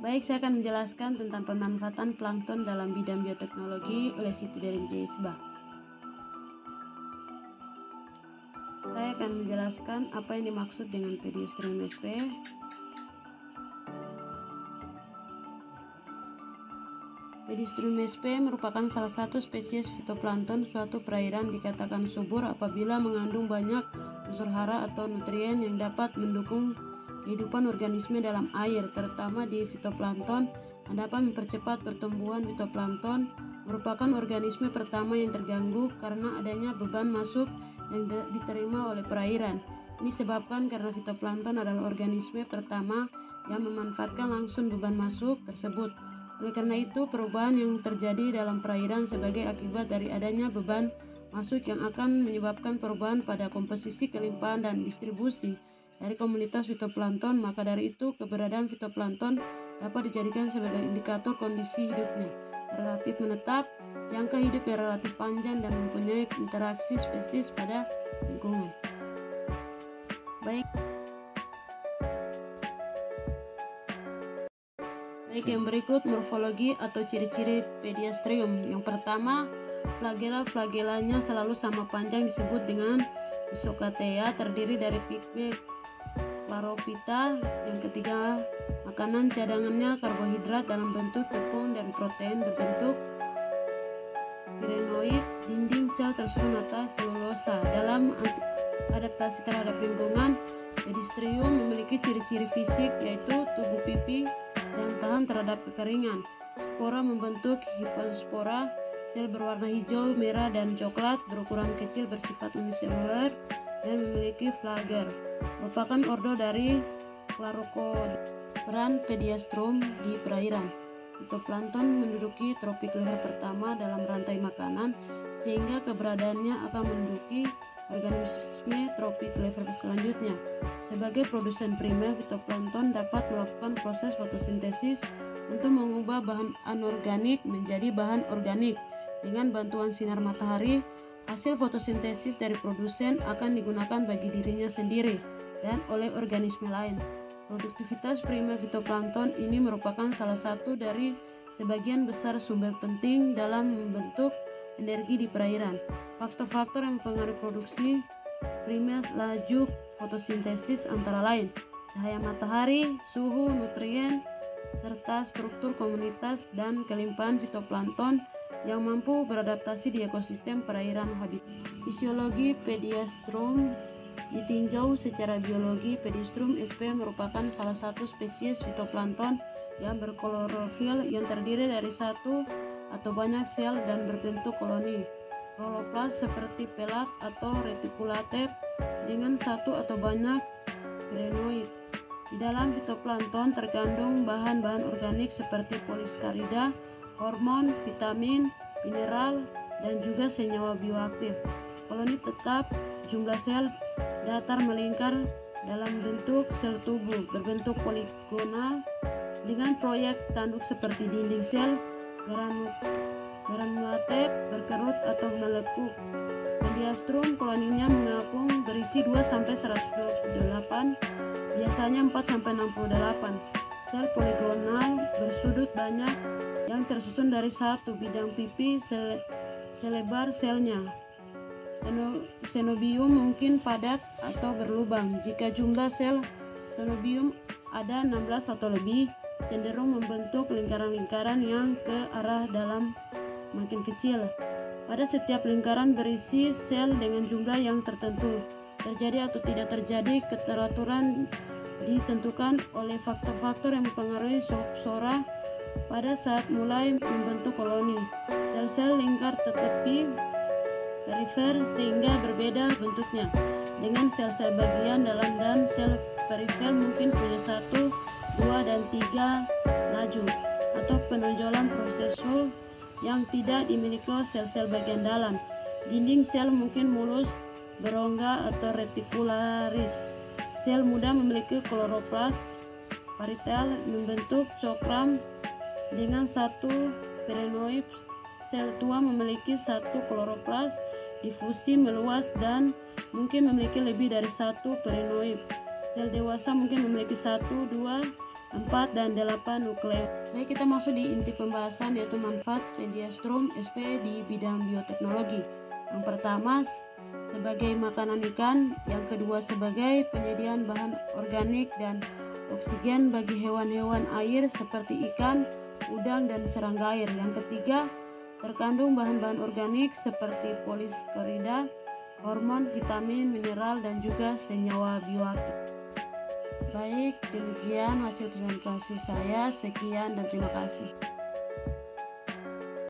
Baik, saya akan menjelaskan tentang pemanfaatan plankton dalam bidang bioteknologi oleh Siti Derin Jesba. Saya akan menjelaskan apa yang dimaksud dengan Pediastrium sp. Pediastrium sp merupakan salah satu spesies fitoplankton. Suatu perairan dikatakan subur apabila mengandung banyak unsur hara atau nutrien yang dapat mendukung kehidupan organisme dalam air, terutama di fitoplankton. Dapat mempercepat pertumbuhan. Fitoplankton merupakan organisme pertama yang terganggu karena adanya beban masuk yang diterima oleh perairan. Ini disebabkan karena fitoplankton adalah organisme pertama yang memanfaatkan langsung beban masuk tersebut. Oleh karena itu, perubahan yang terjadi dalam perairan sebagai akibat dari adanya beban masuk yang akan menyebabkan perubahan pada komposisi, kelimpahan, dan distribusi dari komunitas fitoplankton. Maka dari itu, keberadaan fitoplankton dapat dijadikan sebagai indikator kondisi hidupnya relatif menetap, jangka hidup yang relatif panjang, dan mempunyai interaksi spesies pada lingkungan. Baik, yang berikut morfologi atau ciri-ciri Pediastrium. Yang pertama, flagela-flagelanya selalu sama panjang, disebut dengan Isocatea, terdiri dari pigme Chlorophyta. Yang ketiga, makanan cadangannya karbohidrat dalam bentuk tepung dan protein berbentuk pirenoid. Dinding sel tersusun atas selulosa. Dalam adaptasi terhadap lingkungan, Pediastrium memiliki ciri-ciri fisik, yaitu tubuh pipi dan tahan terhadap kekeringan. Spora membentuk hipospora. Sel berwarna hijau, merah, dan coklat, berukuran kecil, bersifat uniseluler, dan memiliki flagel. Merupakan ordo dari Chlorocod. Peran Pediastrium di perairan. Fitoplankton menduduki tropik leher pertama dalam rantai makanan, sehingga keberadaannya akan menduduki organisme tropik level selanjutnya. Sebagai produsen primer, fitoplankton dapat melakukan proses fotosintesis untuk mengubah bahan anorganik menjadi bahan organik. Dengan bantuan sinar matahari, hasil fotosintesis dari produsen akan digunakan bagi dirinya sendiri dan oleh organisme lain. Produktivitas primer fitoplankton ini merupakan salah satu dari sebagian besar sumber penting dalam membentuk energi di perairan. Faktor-faktor yang mempengaruhi produksi primer laju fotosintesis antara lain cahaya matahari, suhu, nutrien, serta struktur komunitas dan kelimpahan fitoplankton yang mampu beradaptasi di ekosistem perairan habitat. Fisiologi Pediastrium ditinjau secara biologi. Pediastrium sp merupakan salah satu spesies fitoplankton yang berklorofil yang terdiri dari satu atau banyak sel dan berbentuk koloni. Kloroplas seperti pelat atau reticulated dengan satu atau banyak pirenoid. Di dalam fitoplankton terkandung bahan-bahan organik seperti poliskarida, hormon, vitamin, mineral, dan juga senyawa bioaktif. Koloni tetap, jumlah sel datar melingkar dalam bentuk sel tubuh berbentuk poligonal dengan proyek tanduk seperti dinding sel granulated, berkerut atau melekuk. Pediastrium koloninya mengapung, berisi 2-128, biasanya 4-68. Sel poligonal bersudut banyak yang tersusun dari satu bidang pipi selebar selnya. Xenobium mungkin padat atau berlubang. Jika jumlah sel xenobium ada 16 atau lebih, cenderung membentuk lingkaran-lingkaran yang ke arah dalam makin kecil. Pada setiap lingkaran berisi sel dengan jumlah yang tertentu. Terjadi atau tidak terjadi keteraturan ditentukan oleh faktor-faktor yang mempengaruhi flora pada saat mulai membentuk koloni. Sel-sel lingkar tepi perifer sehingga berbeda bentuknya dengan sel-sel bagian dalam, dan sel perifer mungkin punya 1, 2, dan 3 laju atau penonjolan prosesor yang tidak dimiliki sel-sel bagian dalam. Dinding sel mungkin mulus, berongga, atau reticularis. Sel muda memiliki kloroplas parietal membentuk cokram dengan satu pirenoid. Sel tua memiliki satu kloroplas difusi meluas dan mungkin memiliki lebih dari satu pirenoid. Sel dewasa mungkin memiliki 1, 2, 4 dan 8 nukleus. Baik, kita masuk di inti pembahasan, yaitu manfaat Mediastrum SP di bidang bioteknologi. Yang pertama, sebagai makanan ikan. Yang kedua, sebagai penyediaan bahan organik dan oksigen bagi hewan-hewan air seperti ikan, udang, dan serangga air. Yang ketiga, terkandung bahan-bahan organik seperti polisakarida, hormon, vitamin, mineral, dan juga senyawa bioaktif. Baik, demikian hasil presentasi saya. Sekian dan terima kasih.